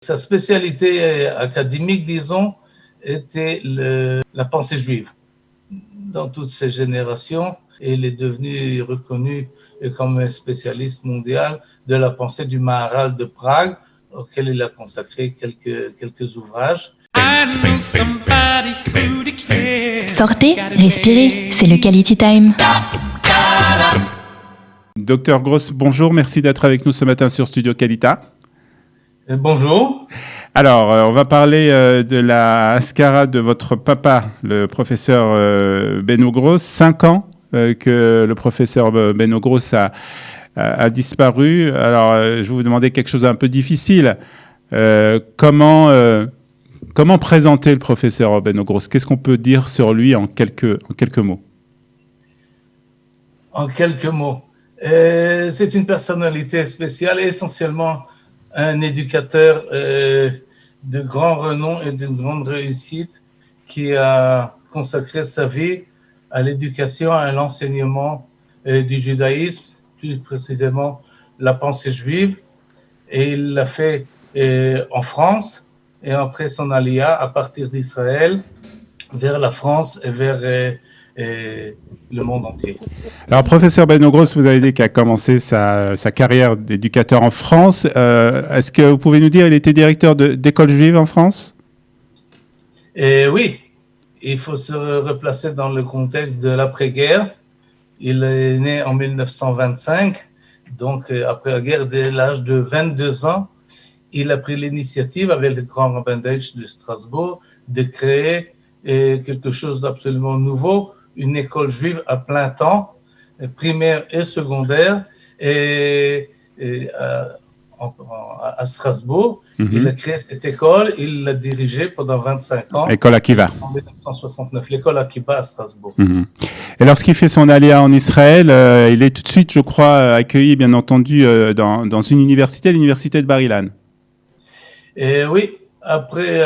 Sa spécialité académique, disons, était la pensée juive. Dans toutes ces générations, il est devenu reconnu comme un spécialiste mondial de la pensée du Maharal de Prague, auquel il a consacré quelques ouvrages. Sortez, respirez, c'est le Quality Time. Docteur Gross, bonjour, merci d'être avec nous ce matin sur Studio Qualita. Bonjour. Alors, on va parler de la Haskara de votre papa, le professeur Benno Gross. 5 ans que le professeur Benno Gross a disparu. Alors, je vais vous demander quelque chose d'un peu difficile. Comment présenter le professeur Benno Gross? Qu'est-ce qu'on peut dire sur lui en quelques mots? En quelques mots. C'est une personnalité spéciale, essentiellement un éducateur de grand renom et de grande réussite qui a consacré sa vie à l'éducation, à l'enseignement du judaïsme, plus précisément la pensée juive. Et il l'a fait en France et après son alia à partir d'Israël vers la France et vers le monde entier. Alors, professeur Benno Gross, vous avez dit qu'il a commencé sa carrière d'éducateur en France. Est-ce que vous pouvez nous dire, il était directeur d'école juive en France? Oui, il faut se replacer dans le contexte de l'après-guerre. Il est né en 1925, donc après la guerre, dès l'âge de 22 ans, il a pris l'initiative avec le grand rabbin Deutsch de Strasbourg de créer quelque chose d'absolument nouveau, une école juive à plein temps, primaire et secondaire, à Strasbourg. Il a créé cette école, il l'a dirigée pendant 25 ans. École Akiva. En 1969, l'école Akiva à Strasbourg. Et lorsqu'il fait son aléa en Israël, il est tout de suite, je crois, accueilli, bien entendu, dans une université, l'université de Bar-Ilan. Oui, après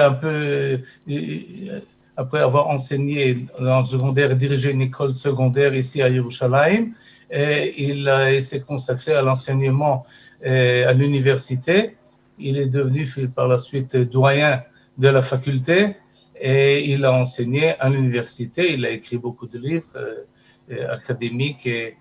avoir enseigné dans le secondaire et dirigé une école secondaire ici à Yerushalayim, il s'est consacré à l'enseignement à l'université. Il est devenu par la suite doyen de la faculté et il a enseigné à l'université. Il a écrit beaucoup de livres académiques et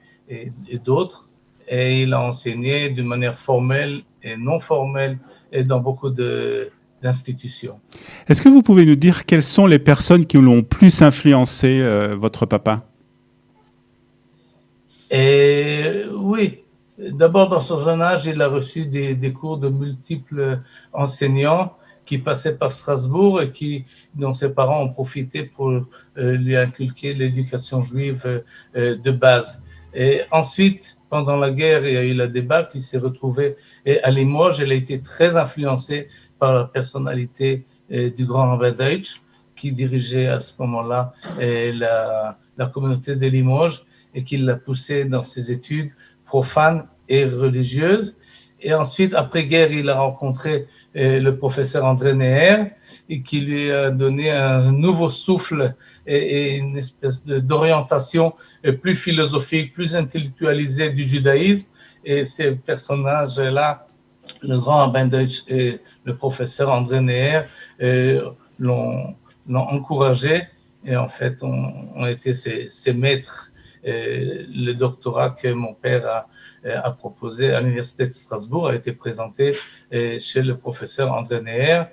d'autres. Et il a enseigné d'une manière formelle et non formelle et dans beaucoup d'institutions. Est-ce que vous pouvez nous dire quelles sont les personnes qui l'ont plus influencé, votre papa? Oui, d'abord dans son jeune âge, il a reçu des cours de multiples enseignants qui passaient par Strasbourg et dont ses parents ont profité pour lui inculquer l'éducation juive de base. Et ensuite, pendant la guerre, il y a eu la débâcle, il s'est retrouvé à Limoges. Il a été très influencé par la personnalité du grand rabbin Deutsch, qui dirigeait à ce moment-là la communauté de Limoges et qui l'a poussé dans ses études profanes et religieuses. Et ensuite, après-guerre, il a rencontré le professeur André Neher et qui lui a donné un nouveau souffle et une espèce d'orientation plus philosophique, plus intellectualisée du judaïsme. Et ces personnages-là, le grand rabbin Deutsch et le professeur André Neher, l'ont encouragé et en fait ont été ses maîtres. Le doctorat que mon père a proposé à l'Université de Strasbourg a été présenté chez le professeur André Neher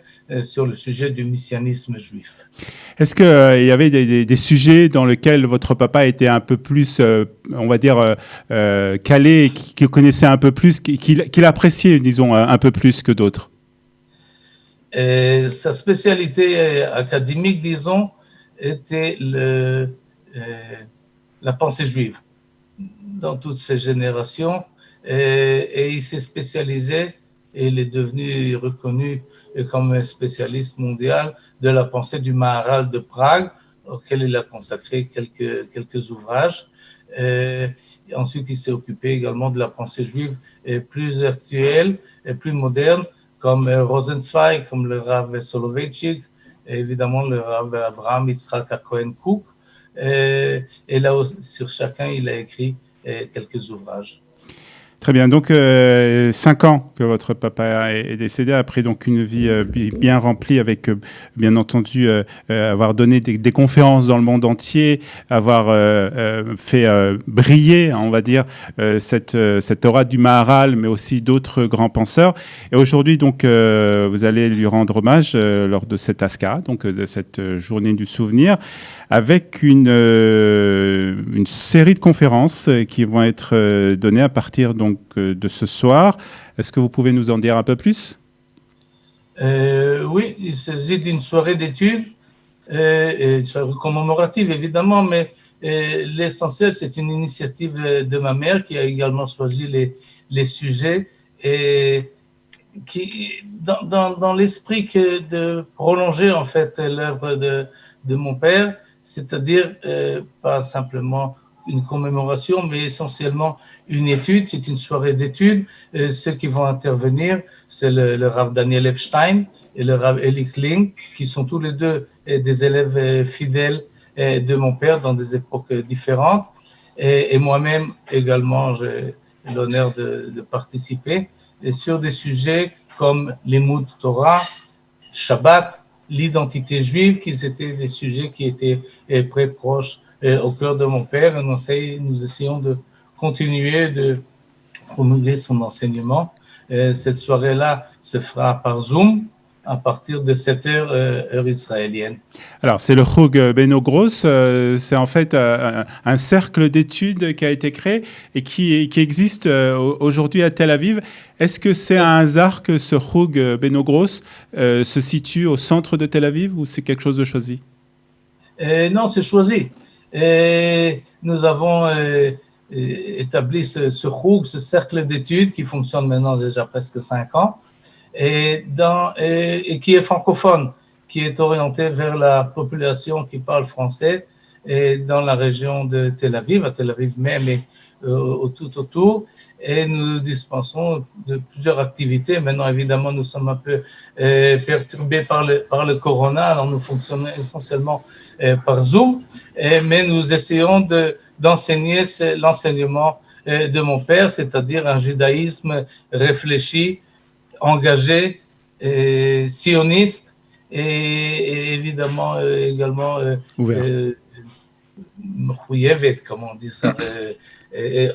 sur le sujet du messianisme juif. Est-ce qu'il y avait des sujets dans lesquels votre papa était un peu plus, on va dire, calé, qu'il connaissait un peu plus, qu'il appréciait, disons, un peu plus que d'autres? Sa spécialité académique, disons, était la pensée juive dans toutes ces générations et il s'est spécialisé et il est devenu reconnu comme un spécialiste mondial de la pensée du Maharal de Prague, auquel il a consacré quelques ouvrages. Ensuite, il s'est occupé également de la pensée juive plus actuelle et plus moderne, comme Rosenzweig, comme le Rav Soloveitchik, et évidemment le Rav Avraham Yitzhak Cohen Cook. Et là, sur chacun, il a écrit quelques ouvrages. Très bien. Donc, 5 ans que votre papa est décédé, après donc une vie bien remplie avec, bien entendu, avoir donné des conférences dans le monde entier, avoir fait briller, on va dire, cette aura du Maharal, mais aussi d'autres grands penseurs. Et aujourd'hui, donc, vous allez lui rendre hommage lors de cette Haskara, donc de cette journée du souvenir, avec une série de conférences qui vont être données à partir donc, de ce soir. Est-ce que vous pouvez nous en dire un peu plus ? Oui, il s'agit d'une soirée d'études, une soirée commémorative évidemment, mais l'essentiel, c'est une initiative de ma mère qui a également choisi les sujets et qui, dans l'esprit que de prolonger en fait l'œuvre de mon père, c'est-à-dire pas simplement une commémoration, mais essentiellement une étude. C'est une soirée d'études. Ceux qui vont intervenir, c'est le Rav Daniel Epstein et le Rav Eli Kling, qui sont tous les deux des élèves fidèles de mon père dans des époques différentes. Et moi-même également, j'ai l'honneur de participer et sur des sujets comme l'Emoud Torah, Shabbat, l'identité juive, qui étaient des sujets qui étaient très proches au cœur de mon père. Et nous essayons de continuer de promulguer son enseignement. Cette soirée-là se fera par Zoom à partir de 7h heure israélienne. Alors, c'est le Chug Beno Gross, c'est en fait un cercle d'études qui a été créé et qui existe aujourd'hui à Tel Aviv. Est-ce que c'est un hasard que ce Chug Beno Gross se situe au centre de Tel Aviv ou c'est quelque chose de choisi ? Non, c'est choisi. Nous avons établi ce Chug, ce cercle d'études qui fonctionne maintenant déjà presque 5 ans. Et qui est francophone, qui est orienté vers la population qui parle français et dans la région de Tel Aviv, à Tel Aviv même et tout autour. Et nous dispensons de plusieurs activités. Maintenant, évidemment, nous sommes un peu perturbés par le corona, alors nous fonctionnons essentiellement par Zoom, mais nous essayons d'enseigner l'enseignement de mon père, c'est-à-dire un judaïsme réfléchi, engagé, sioniste et évidemment également comme on dit ça,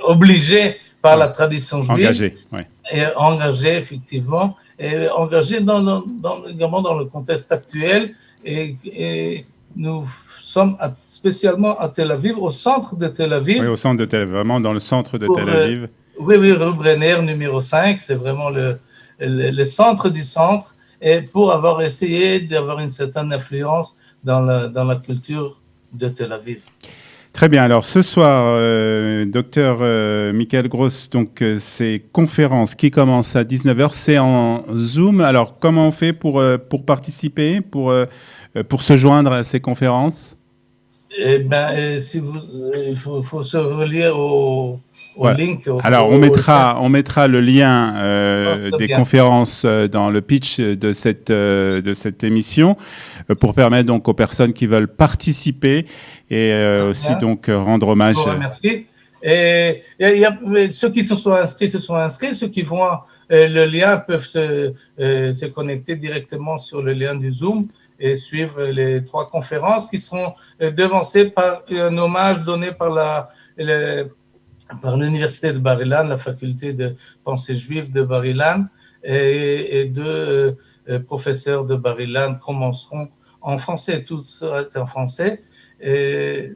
obligé par la tradition juive. Engagé, oui. Et engagé, effectivement, et engagé également dans le contexte actuel. Et nous sommes spécialement à Tel Aviv, au centre de Tel Aviv. Oui, au centre de Tel Aviv, vraiment dans le centre de Tel Aviv. Oui, rue Brenner, numéro 5, c'est vraiment le centre du centre, et pour avoir essayé d'avoir une certaine influence dans la culture de Tel Aviv. Très bien. Alors ce soir, docteur Michael Gross, donc ces conférences qui commencent à 19h, c'est en Zoom. Alors comment on fait pour participer, pour se joindre à ces conférences ? Eh bien, il faut se relire au link. Alors, on mettra le lien des conférences dans le pitch de cette émission pour permettre donc aux personnes qui veulent participer et aussi donc rendre hommage. Je vous remercie. Et ceux qui se sont inscrits. Ceux qui voient le lien peuvent se connecter directement sur le lien du Zoom et suivre les 3 conférences qui seront devancées par un hommage donné par l'Université de Bar-Ilan, la faculté de pensée juive de Bar-Ilan, et 2 professeurs de Bar-Ilan commenceront en français. Tout sera en français. Et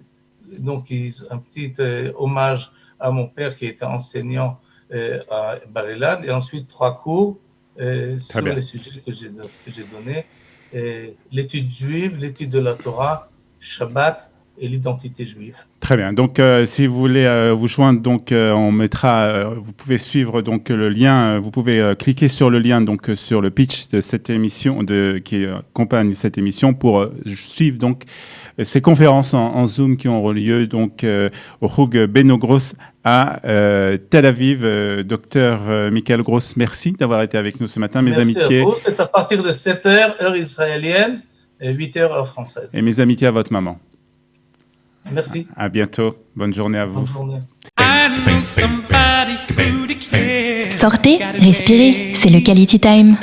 donc, un petit hommage à mon père qui était enseignant à Bar-Ilan, et ensuite 3 cours sur les sujets que j'ai donnés. L'étude juive, l'étude de la Torah, Shabbat et l'identité juive. Très bien. Donc, si vous voulez vous joindre, donc on mettra. Vous pouvez suivre donc le lien. Vous pouvez cliquer sur le lien donc sur le pitch de cette émission qui accompagne cette émission pour suivre donc ces conférences en Zoom qui auront lieu donc au Chug Beno Gross à Tel Aviv. Docteur Michael Gross, merci d'avoir été avec nous ce matin. Mes amitiés. Merci à vous. C'est à partir de 7h heure israélienne et 8h heure française. Et mes amitiés à votre maman. Merci. À bientôt. Bonne journée à vous. Bonne journée. Sortez, respirez, c'est le Quality Time.